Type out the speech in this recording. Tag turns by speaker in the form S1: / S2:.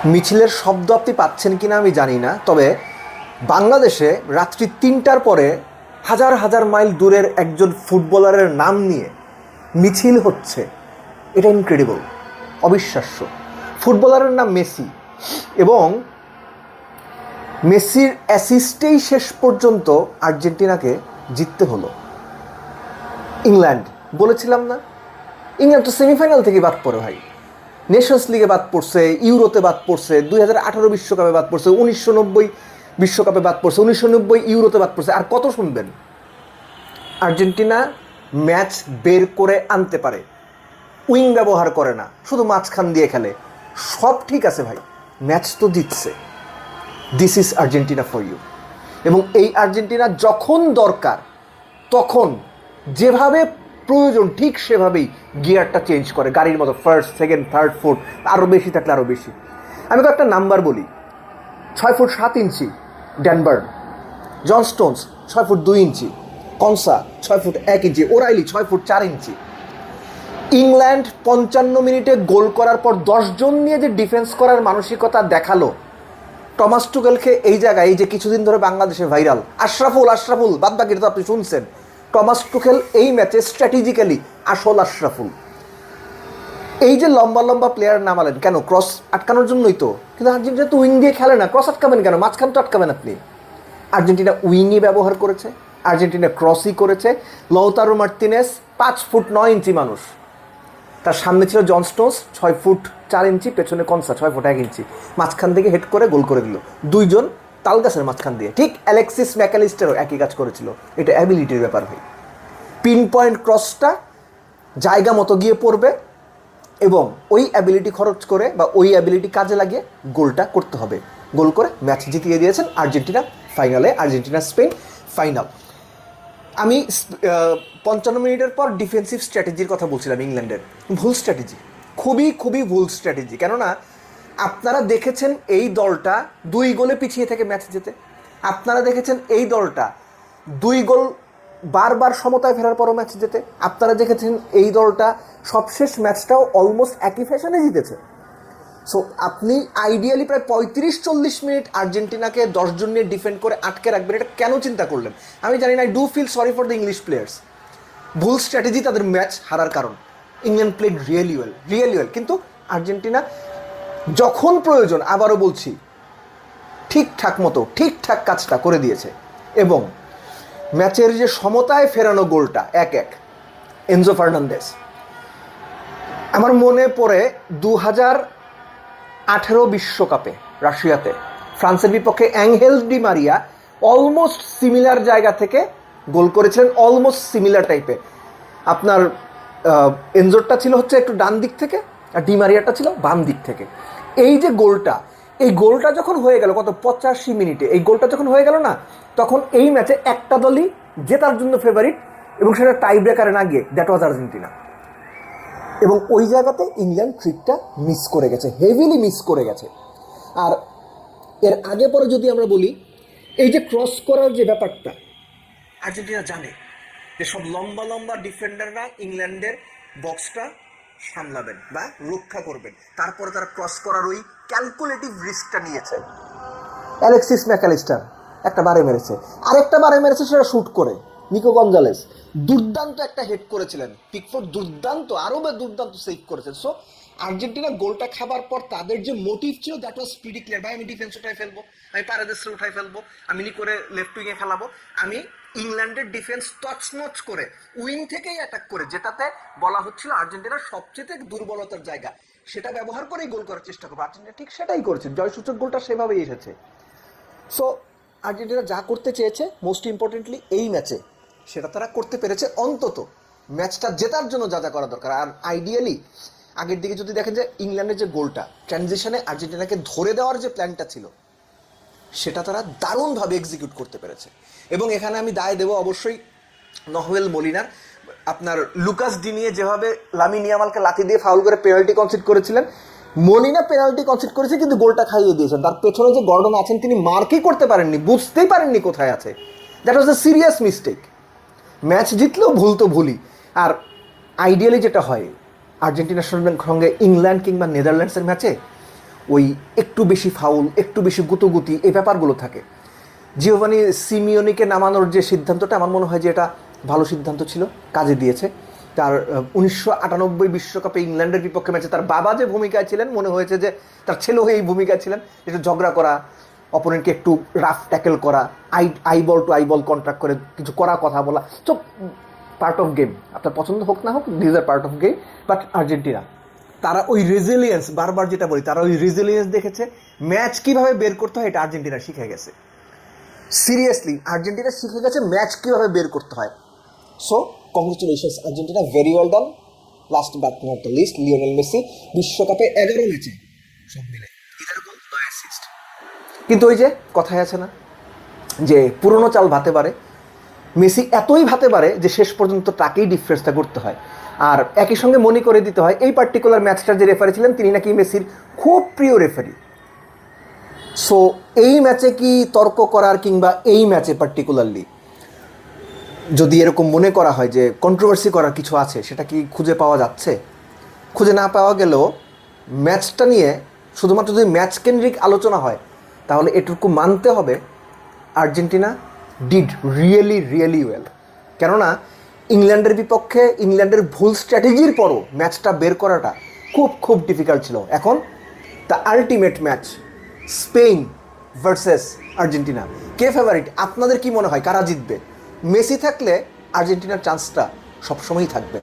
S1: মিছিলের শব্দ আপনি পাচ্ছেন কিনা আমি জানি না, তবে বাংলাদেশে রাত্রি ৩টার পরে হাজার হাজার মাইল দূরের একজন ফুটবলারের নাম নিয়ে মিছিল হচ্ছে। এটা ইনক্রেডিবল, অবিশ্বাস্য। ফুটবলারের নাম মেসি, এবং মেসির অ্যাসিস্টেই শেষ পর্যন্ত আর্জেন্টিনাকে জিততে হলো। ইংল্যান্ড, বলেছিলাম না, ইংল্যান্ড তো সেমিফাইনাল থেকে বাদ পড়ে ভাই। নেশনস লিগে বাদ পড়ছে, ইউরোতে বাদ পড়ছে, 2018 বিশ্বকাপে বাদ পড়ছে, 1990 বিশ্বকাপে বাদ পড়ছে, 1990 ইউরোতে বাদ পড়ছে। আর কত শুনবেন? আর্জেন্টিনা ম্যাচ বের করে আনতে পারে, উইং ব্যবহার করে না, শুধু মাঝখান দিয়ে খেলে। সব ঠিক আছে ভাই, ম্যাচ তো জিতছে। This is Argentina for you. এবং এই আর্জেন্টিনা যখন দরকার তখন যেভাবে প্রয়োজন ঠিক সেভাবেই গিয়ারটা চেঞ্জ করে, গাড়ির মতো। ফার্স্ট, সেকেন্ড, থার্ড, ফোর্থ, আরও বেশি থাকলে আরও বেশি। আমি তো একটা নাম্বার বলি, 6 ফুট 7 ইঞ্চি ড্যানবার্ন, জন স্টোনস 6 ফুট 2 ইঞ্চি, কনসা 6 ফুট 1 ইঞ্চি, ওরাইলি 6 ফুট 4 ইঞ্চি। ইংল্যান্ড 55 মিনিটে গোল করার পর 10 জন নিয়ে যে ডিফেন্স করার মানসিকতা দেখালো, টমাস টুকেলকে এই জায়গায়, এই যে কিছুদিন ধরে বাংলাদেশে ভাইরাল আশরাফুল বাদ বাকিটা তো আপনি শুনছেন, টমাস টুকেল এই ম্যাচে স্ট্র্যাটেজিক্যালি আসল আশরাফুল। এই যে লম্বা লম্বা প্লেয়ার নামালেন কেন? ক্রস আটকানোর জন্যই তো। কিন্তু আর্জেন্টিনা তো উইং দিয়ে খেলে না, ক্রস আটকাবেন কেন? মাঝখান তো আটকাবেন আপনি। আর্জেন্টিনা উইংই ব্যবহার করেছে, আর্জেন্টিনা ক্রসই করেছে। লৌতারো মার্তিনেস 5 ফুট 9 ইঞ্চি মানুষ, তার সামনে ছিল জন স্টোনস 6 ফুট 4 ইঞ্চি, পেছনে কনসা 6 ফুট 1 ইঞ্চি। মাঝখান থেকে হেড করে গোল করে দিল, দুইজন তালগাছের মাঝখান দিয়ে। ঠিক অ্যালেক্সিস ম্যাকালিস্টারও একই কাজ করেছিল। এটা অ্যাবিলিটির ব্যাপার ভাই। পিন পয়েন্ট ক্রসটা জায়গা মতো গিয়ে পড়বে, এবং ওই অ্যাবিলিটি খরচ করে বা ওই অ্যাবিলিটি কাজে লাগিয়ে গোলটা করতে হবে। গোল করে ম্যাচ জিতিয়ে দিয়েছেন আর্জেন্টিনা ফাইনালে। Argentina Spain final. আমি 55 মিনিটের পর ডিফেন্সিভ স্ট্র্যাটেজির কথা বলছিলাম ইংল্যান্ডের। ভুল স্ট্র্যাটেজি, খুবই ভুল স্ট্র্যাটেজি। কেননা আপনারা দেখেছেন এই দলটা 2 গোলে পিছিয়ে থেকে ম্যাচ জেতে। আপনারা দেখেছেন এই দলটা 2 গোল বারবার সমতায় ফেরার পরও ম্যাচ জেতে। আপনারা দেখেছেন এই দলটা সবশেষ ম্যাচটাও অলমোস্ট একই ফ্যাশনে জিতেছে। সো আপনি আইডিয়ালি প্রায় 35-40 মিনিট আর্জেন্টিনাকে 10 জন নিয়ে ডিফেন্ড করে আটকে রাখবেন, এটা কেন চিন্তা করলেন আমি জানি না। I do feel sorry for the English players. ভুল স্ট্র্যাটেজি তাদের ম্যাচ হারার কারণ। ইংল্যান্ড প্লেড রিয়েলি ওয়েল, কিন্তু আর্জেন্টিনা যখন প্রয়োজন, আবারও বলছি, ঠিকঠাক কাজটা করে দিয়েছে। এবং ম্যাচের যে সমতায় ফেরানো গোলটা 1-1, এনজো ফার্নান্দেস। আমার মনে পড়ে 2018 বিশ্বকাপে রাশিয়াতে ফ্রান্সের বিপক্ষে angle Di Maria almost similar জায়গা থেকে গোল করেছিলেন, অলমোস্ট সিমিলার টাইপে। আপনার এনজোরটা ছিল হচ্ছে একটু ডান দিক থেকে, আর ডি মারিয়াটা ছিল বাম দিক থেকে। এই যে গোলটা, এই গোলটা যখন হয়ে গেল কত 85 মিনিটে, এই গোলটা যখন হয়ে গেল না, তখন এই ম্যাচে একটা দলই জেতার জন্য ফেভারিট, এবং সেটা টাই ব্রেকারে না গিয়ে দ্যাট ওয়াজ আর্জেন্টিনা। এবং ওই জায়গাতে ইংল্যান্ড ট্রিকটা মিস করে গেছে, হেভিলি মিস করে গেছে। আর এর আগে পরে যদি আমরা বলি, এই যে ক্রস করার যে ব্যাপারটা, আর্জেন্টিনা জানে যে সব লম্বা ডিফেন্ডাররা ইংল্যান্ডের বক্সটা সামলাবেন বা রক্ষা করবেন, তারপরে তারা ক্রস করার ওই ক্যালকুলেটিভ রিস্কটা নিয়েছে। অ্যালেক্সিস ম্যাকালিস্টার একটা বারে মেরেছে, আরেকটা বারে মেরেছে সেটা শ্যুট করে। নিকো গঞ্জালেস দুর্দান্ত একটা হেড করেছিলেন, পিকফোর্ড দুর্দান্ত, আরও দুর্দান্ত সেভ করেছেন। সো আর্জেন্টিনা গোলটা খাবার পর তাদের যে মোটিভ ছিল দ্যাট ওয়াজ প্রিটি ক্লিয়ার। ভাই আমি ডিফেন্স উঠাই ফেলবো, আমি পারেদেসে উঠাই ফেলবো, আমি করে লেফট উইংয়ে খেলাবো, আমি ইংল্যান্ডের ডিফেন্স তছনছ করে উইং থেকেই অ্যাটাক করে, যেটাতে বলা হচ্ছিল আর্জেন্টিনার সবচেয়ে দুর্বলতার জায়গা, সেটা ব্যবহার করেই গোল করার চেষ্টা করবো। আর্জেন্টিনা ঠিক সেটাই করেছে, জয়সূচক গোলটা সেভাবেই এসেছে। সো আর্জেন্টিনা যা করতে চেয়েছে মোস্ট ইম্পর্টেন্টলি এই ম্যাচে, সেটা তারা করতে পেরেছে। অন্তত ম্যাচটা জেতার জন্য যা যা করা দরকার। আর আইডিয়ালি আগের দিকে যদি দেখেন যে ইংল্যান্ডের যে গোলটা, ট্রানজিশনে আর্জেন্টিনাকে ধরে দেওয়ার যে প্ল্যানটা ছিল, সেটা তারা দারুণভাবে এক্সিকিউট করতে পেরেছে। এবং এখানে আমি দায় দেবো অবশ্যই নহুয়েল মলিনার। আপনার লুকাস ডিনিয়ে যেভাবে লামিন ইয়ামালকে লাথি দিয়ে ফাউল করে পেনাল্টি কনসিড করেছিলেন, মলিনা পেনাল্টি কনসিড করেছে কিন্তু গোলটা খাইয়ে দিয়েছেন। তার পেছনে যে গর্ডন আছেন তিনি মার্কই করতে পারেননি, বুঝতেই পারেননি কোথায় আছে। That was a serious mistake. Match জিতলেও ভুল তো ভুলই। আর আইডিয়ালি যেটা হয় আর্জেন্টিনার সঙ্গে ইংল্যান্ড কিংবা নেদারল্যান্ডসের ম্যাচে, ওই একটু বেশি ফাউল, একটু বেশি গুতোগুতি, এই ব্যাপারগুলো থাকে। জিওভানি সিমিওনিকে নামানোর যে সিদ্ধান্তটা, আমার মনে হয় যে এটা ভালো সিদ্ধান্ত ছিল, কাজে দিয়েছে। তার 1998 বিশ্বকাপে ইংল্যান্ডের বিপক্ষে ম্যাচে তার বাবা যে ভূমিকায় ছিলেন, মনে হয়েছে যে তার ছেলেও এই ভূমিকায় ছিলেন, একটু ঝগড়া করা, অপোনেন্টকে একটু রাফ ট্যাকেল করা, আইবল টু আইবল কন্ট্রাক্ট করে কিছু করা, কথা বলা, সব পার্ট অফ গেম। আপনার পছন্দ হোক না হোক, these are part of game. But Argentina, তারা ওই রেজিলিয়েন্স, বারবার যেটা বলি, তারা ওই রেজিলিয়েন্স দেখেছে। ম্যাচ কীভাবে বের করতে হয় এটা আর্জেন্টিনা শিখে গেছে। সিরিয়াসলি আর্জেন্টিনা শিখে গেছে ম্যাচ কীভাবে বের করতে হয়। So congratulations Argentina, very well done. Last but not the least, Lionel Messi বিশ্বকাপে 11 ম্যাচে সব মিলে 11 গোল 9 অ্যাসিস্ট। কিন্তু ওই যে কথায় আছে না যে পুরনো চাল ভাতে পারে, মেসি এতই ভাতে পারে যে শেষ পর্যন্ত তাকেই ডিফারেন্সটা করতে হয়। আর একই সঙ্গে মনে করে দিতে হয় এই পার্টিকুলার ম্যাচটার যে রেফারি ছিলেন তিনি নাকি মেসির খুব প্রিয় রেফারি। সো এই ম্যাচে কি তর্ক করার, কিংবা এই ম্যাচে পার্টিকুলারলি যদি এরকম মনে করা হয় যে কন্ট্রোভার্সি করার কিছু আছে, সেটা কি খুঁজে পাওয়া যাচ্ছে? খুঁজে না পাওয়া গেলেও ম্যাচটা নিয়ে শুধুমাত্র যদি ম্যাচ কেন্দ্রিক আলোচনা হয়, তাহলে এটুকু মানতে হবে Argentina did really really well. কেননা ইংল্যান্ডের বিপক্ষে ইংল্যান্ডের ভুল স্ট্র্যাটেজির পরও ম্যাচটা বের করাটা খুব খুব ডিফিকাল্ট ছিল। এখন the ultimate match, Spain versus Argentina, K favourite? আপনাদের কি মনে হয় কারা জিতবে? মেসি থাকলে আর্জেন্টিনার চান্সটা সবসময়ই থাকবে।